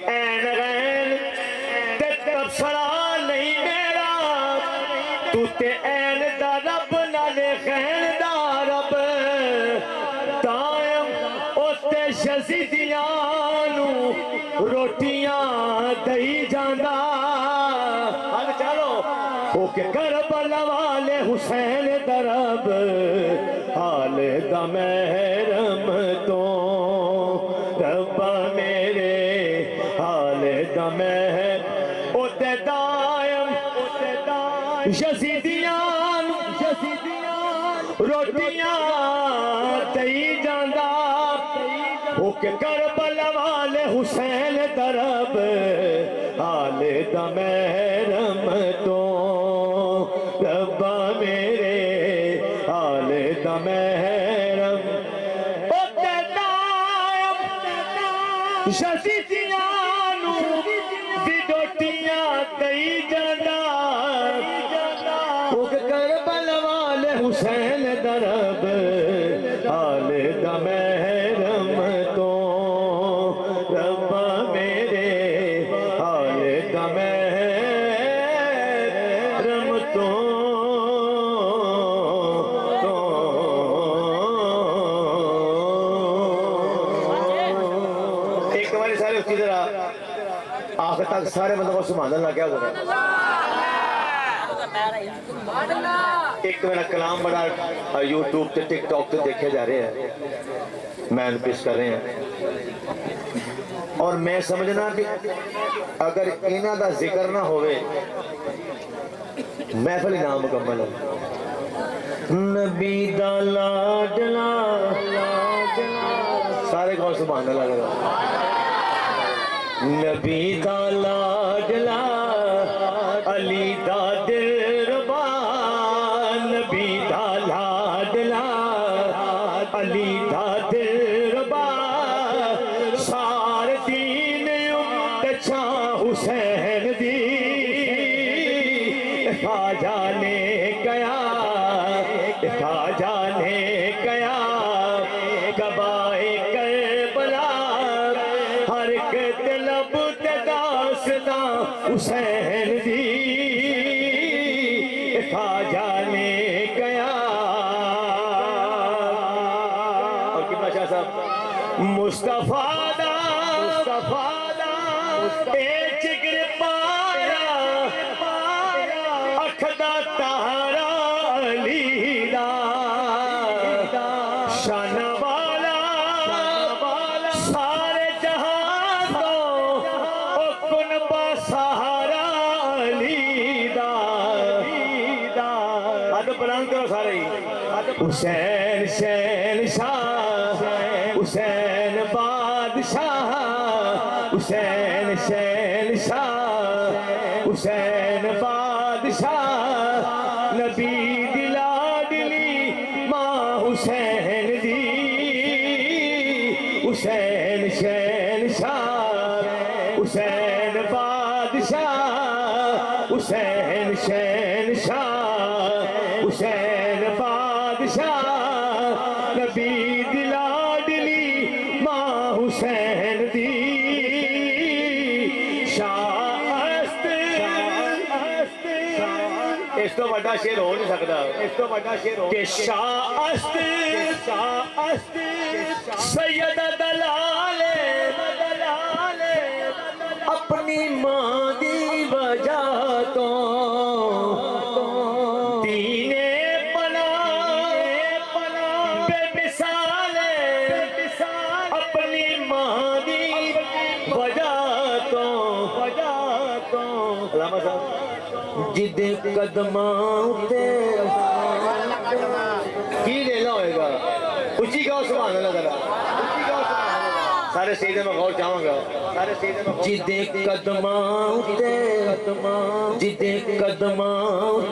این غین تے تبصرہ نہیں میرا تو تے این دا رب نالے خین دا رب دائم اتے شزیدیانو روٹیاں دئی جاندہ ہاں چلو او کہ کربلا والے حسین درب حال دا محرم تو ربا میرے حال دا محرم او تے دائم یزیدیان روٹیاں دئی جاندہ او کہ کربلا والے حسین درب حال دا محرم تو ربا میرے حال دا محرم او تے دائم یزیدیانو دی روٹیاں دئی جاندہ او کہ کربلا والے حسین درب حال دا محرم تو ربا میرے حال دا محرم تو ایک ہمارے سارے اس کی طرح آخر تک سارے مطلب کو سبحان اللہ کیا ہوگا ایک میرا کلام بڑا یوٹیوب تے ٹک ٹاک تے دیکھے جا رہے ہیں مین پیش کر رہے ہیں اور میں سمجھنا کہ اگر انہاں دا ذکر نہ ہوئے محفل نام مکمل ہے نبی دا لاڈلا سارے کون سبحان اللہ لگا نبی دا لاڈلا علی دا دلربا نبی دا لاڈلا علی دا دلربا سارے دین اچھا حسین دی خواجہ نے گیا خواجہ نے گیا کبائے کربلا ہر ایک لب تے داستاں حسین دی خواجہ نے گیا اور کتنا شاہ صاحب مصطفیٰ دا اے جگر پارا اکھدا تارا علی دا شان والا سارے جہاں تو او کنبا سہارا علی دا ادب بلند کرو سارے حسین شہنشاہ حسین بادشاہ حسین شہنشاہ حسین بادشاہ نبی دی لاڈلی بادشاہ حسین شہنشاہ حسین بادشاہ نبی دی لاڈلی ماں حسین دی شاست اس تو بڑا شیر ہو نہیں سکتا کہ شاست سید دلال اپنی ماں دی وجہ تو دین پناہ بے مثال اپنی ماں دی وجہ تو علامہ صاحب جد قدماں تے کی لینا ہوئے گا اچھی کہو سبحان اللہ تعالیٰ سارے سیدھے میں غور چاہوں گا جد قدماں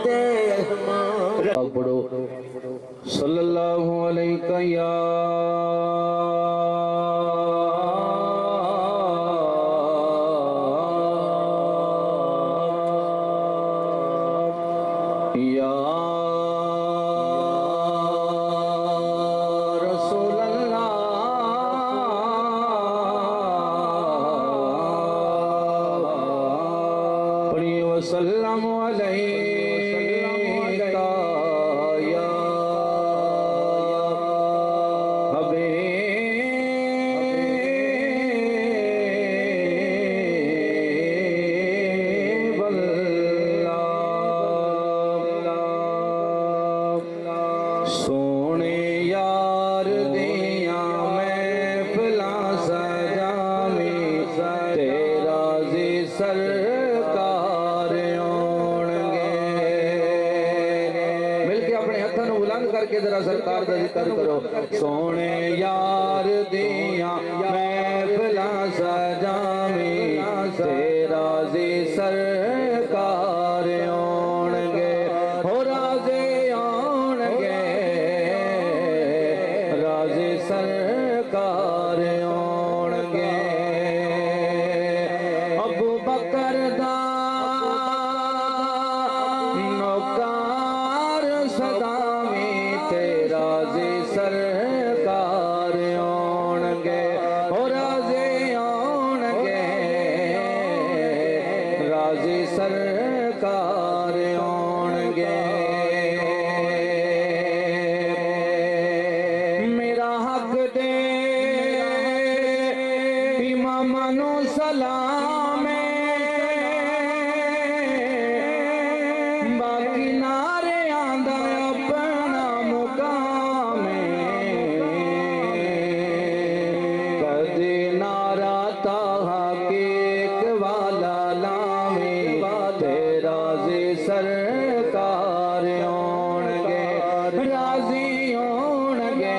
تے پڑھو صلی اللہ علیہ یا رسول اللہ پڑھی وسلم علیہ یا حبیب اللہ سونے یار دیاں محفلاں سجامی تیرا زی سرکار آنگے مل کے اپنے ہتھاں نوں بلند کر کے ذرا سرکار دا ذکر کرو سونے یار دیاں محفلاں سجامی تیرا زی سرکار آنگے ہو رازے آنگے رازے سرکار آنگے ابو بکر دا نوکار صدامی تیرا زی سرکار آنگے ہو رازے آنگے رازے سرکار آنگے میرا حق دے اماماں نوں سلام باقی نارے آندا اپنا مقام کدی نعرہ تحقیق والا لاویں تیرا زی سرکار آنگے راضی آنگے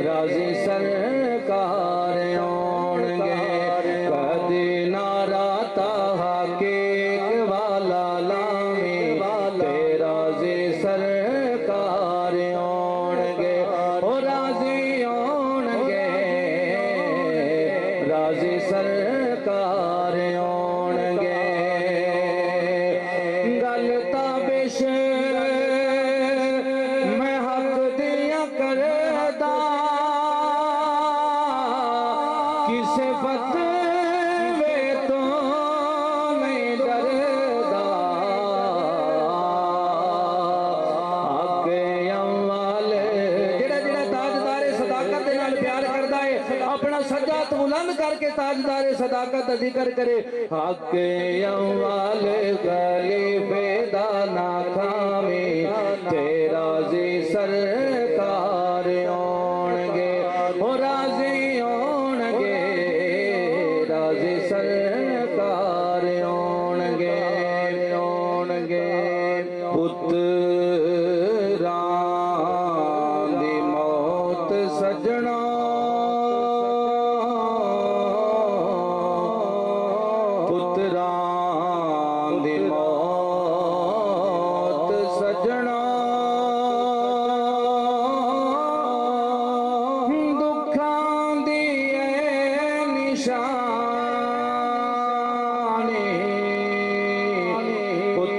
راضی سرکار آنگے کدی نعرہ تحقیق والا لاویں تیرا زی سرکار آنگے او راضی آنگے راضی سرکار آنگے گل تابش میں حق دیا کردا کسے فتوے تو نہیں ڈردا حق اموال جڑا تاجدار صداقت دے نال پیار کردا ہے اپنا سجا تو بلند کر کے تاجدار صداقت دا ذکر کرے حق اموال خلیفے دا نا کھاویں تیرا زی سرکار آنگے او راضی آنگے راضی سرکار آنگے پتراں دی موت سجنا پتراں دی موت سجنا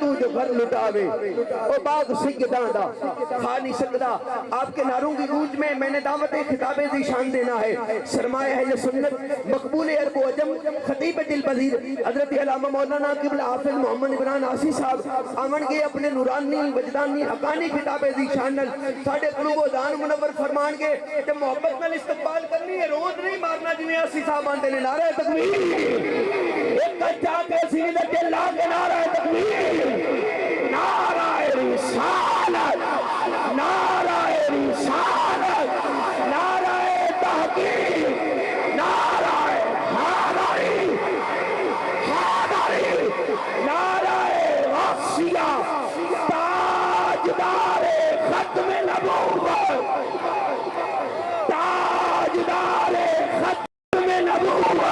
تو جو گھر لٹاوے او باغ سیداں دا کھا نہیں سکدا. آپ کے نعروں کی گونج میں نے دعوت خطاب ذیشان دینا ہے. سرمایہ اہل سنت مقبول عرب و عجم خطیب دل پذیر حضرت علامہ مولانا قبلہ حافظ محمد عمران آسی صاحب آمن کے اپنے نورانی وجدانی حقانی خطاب ذیشان نل ساڑھے قلوب و دان منور فرمان کے کہ محبت نل استقبال کرنی ہے, روز نہیں مارنا جنہیں آسی صاحب آنتے نے. نعرہ تکبیر, ایک کچھا کے سیدھے دل لاغے نعرہ تکبیر, نعرہ رسالت, نعرہ رسالت, نعرہ تحقیق, نعرہ حیدری, حیدری, نعرہ غوثیہ, تاجدار ختم نبوت, تاجدار ختم نبوت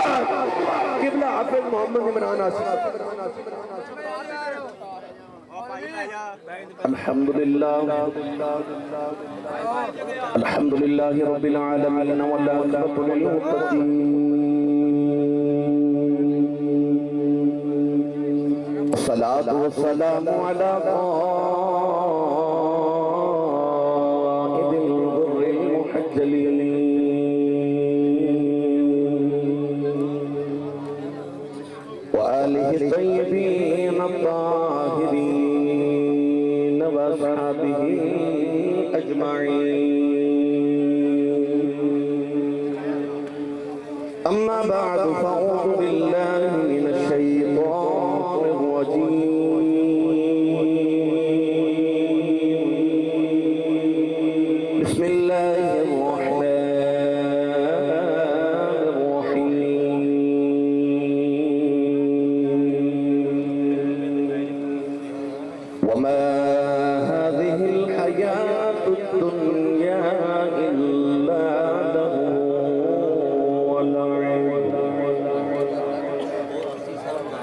قبلہ حافظ محمد عمران آسی. الحمدللہ الحمدللہ رب العالمین والعاقبۃ للمتقین الصلاۃ والسلام علی قائد الغر المحجلین وآلہ الطیبین الطاہرین وأصحابه أجمعين. أما بعد فأعوذ بالله من الشيطان الرجيم. بسم الله الرحمن الرحيم. وما هذه الحياة الدنيا إلا لهو ولعب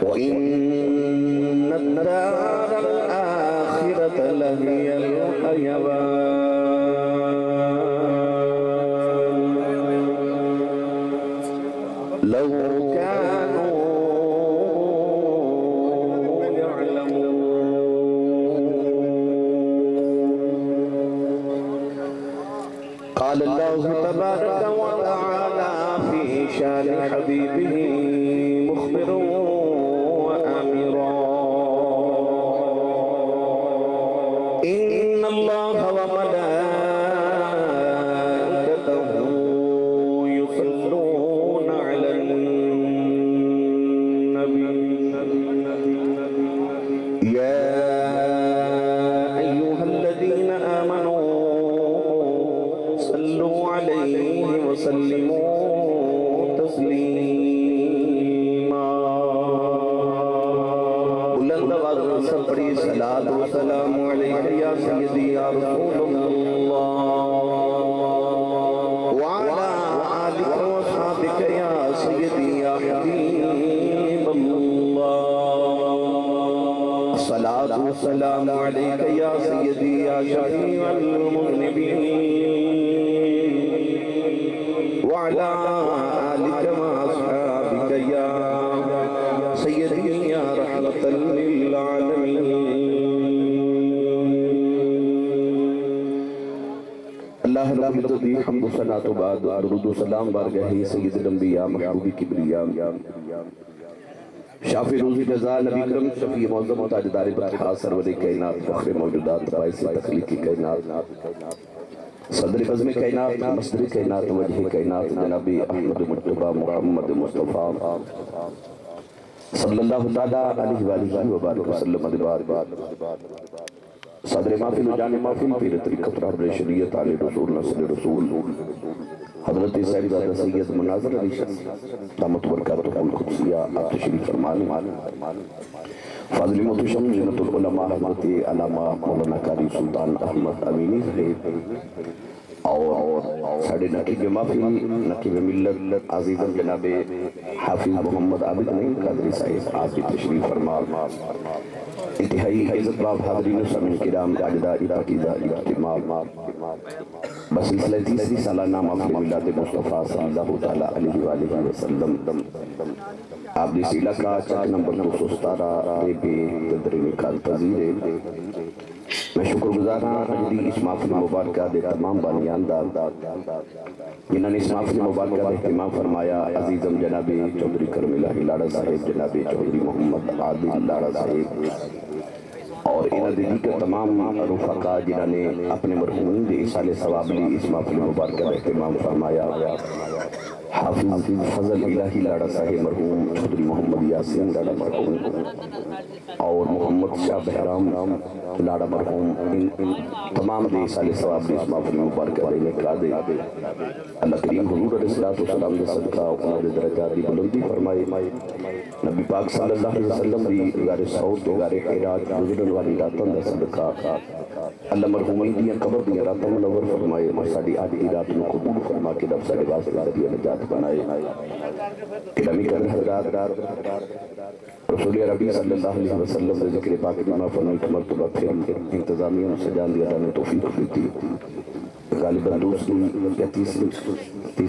وإن الدار الآخرة لهي الحيوان لو كانوا يعلمون. قال الله تبارك وتعالى في شان حبيبه مخبرا وآمرا إن الله وملائكته يصلون على النبي يا أيها الذين آمنوا صلوا عليه وسلموا تسلیما. بلند آواز سے پڑھی صلاۃ و سلام علیک یا سیدی یا رسول اللہ وعلی آلک و صحابک یا سیدی یا حبیب اللہ. صلاۃ و سلام علیک یا سیدی یا شفیع المذنبین وعلى آلك وأصحابك يا سيدي يا رحمة للعالمين. اللہ رب العزت دی حمد و ثنا تو بعد درود و سلام بارگاہ سید الانبیاء محبوب کبریاء شافی روزی رضا نبی کرم شفیع معظم تاجدار بطحا سرور کائنات فخر موجودات باعث تخلیق کائنات صدر عظم کائنات مصدر کائنات وجہ کائنات جناب احمد مجتبی محمد مصطفیٰ صلی اللہ تعالیٰ علیہ وآلہ وبارک وسلم. صدر محفل و جان محفل پیر طریقت رہبر شریعت علی رسول نسل رسول حضرت صاحبزادہ سید مناظر علی شاہ دامت برکاتہ القدسیہ آپ تشریف فرمائیں. فاضل محتشم جنت العلماء حضرت علامہ مولانا قاری سلطان احمد امینی صاحب اور ساڑھے نقیب محفل نقیب ملت عزیزم جناب حافظ محمد عابد نہیں قادری صاحب آپ کی تشریف فرما. انتہائی عزت باب حاضرین و سامعین کرام اعزاء پاکیزہ اجتماع بسلسلہ تیسری سالانہ محفل میلاد مصطفیٰ صلی اللہ تعالیٰ علیہ وآلہ وسلم آپ نے سیلہ کا چک نمبر 217 بے تدر نکال پذیر میں شکر گزار ہوں حضری اس محفل مبارکہ دے تمام بانیان دا جنہوں نے اس محفل مبارکہ دے اہتمام فرمایا عزیزم جناب چودھری کرم الہی لاڑہ صاحب جناب چودھری محمد عادل لاڑہ صاحب اور انہاں دے دیگر تمام رفقا جنہوں نے اپنے مرحومین دے اصال ثواب لی اس محفل مبارکہ دے اہتمام فرمایا حافظ فضل الہی لاڑہ صاحب مرحوم چودھری محمد یاسین لاڑہ مرحوم اور محمد شاہ بہرام لاڑہ مرحوم ان تمام دے اصال ثواب دے اس محفل مبارکہ دے نکلا دے اللہ کریم حضور علیہ السلام دے صدقہ انہوں دے درجات دی بلندی فرمائے نبی پاک صلی اللہ علیہ وسلم دی غار سعود دے غار حیرات گزرن والی راتوں دا صدقہ اللہ مرحومین دیاں قبر دیاں راتوں منور فرمائے اور ساڑی آج کی رات میں قبول فرما کے رب ساڑے واسطہ رضی نجات بنائے کلامی قدر حضرات رسول عربی صلی اللہ علیہ وسلم دے ذکر پاک دیما فرمائے مرتبہ پھر انتظامیوں سے جان دیا دانے توفیق دیتی غالباً دوسری یا تیسری